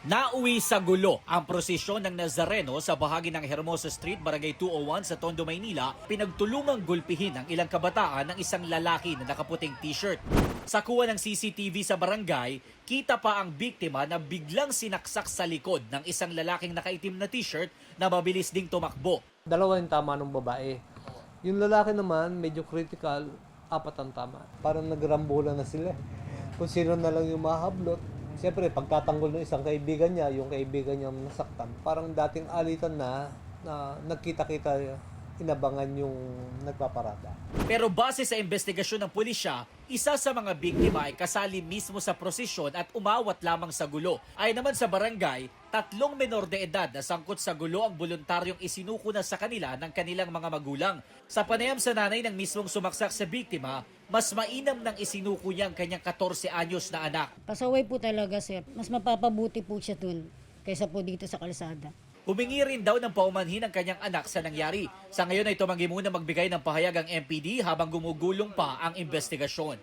Nauwi sa gulo ang prosesyon ng Nazareno sa bahagi ng Hermosa Street, Barangay 201 sa Tondo, Maynila, pinagtulungang gulpihin ang ilang kabataan ng isang lalaki na nakaputing t-shirt. Sa kuha ng CCTV sa barangay, kita pa ang biktima na biglang sinaksak sa likod ng isang lalaking nakaitim na t-shirt na mabilis ding tumakbo. Dalawa yung tama ng babae. Yung lalaki naman, medyo critical, 4 ang tama. Parang nagrambola na sila. Kung sino na lang yung mahablot. Siyempre, pagtatanggol ng isang kaibigan niya, yung kaibigan niya nasaktan, parang dating alitan na nagkita-kita, inabangan yung nagpaparada. Pero base sa investigasyon ng pulisya, isa sa mga biktima ay kasali mismo sa prosesyon at umawat lamang sa gulo. Ayon naman sa barangay, 3 menor de edad na sangkot sa gulo ang voluntaryong isinuko na sa kanila ng kanilang mga magulang. Sa panayam sa nanay ng mismong sumaksak sa biktima, mas mainam nang isinuko niya ang kanyang 14 anyos na anak. Pasaway po talaga, sir. Mas mapapabuti po siya dun kaysa po dito sa kalsada. Humingi rin daw ng paumanhin ang kanyang anak sa nangyari. Sa ngayon ay tumanggi muna magbigay ng pahayag ang MPD habang gumugulong pa ang investigasyon.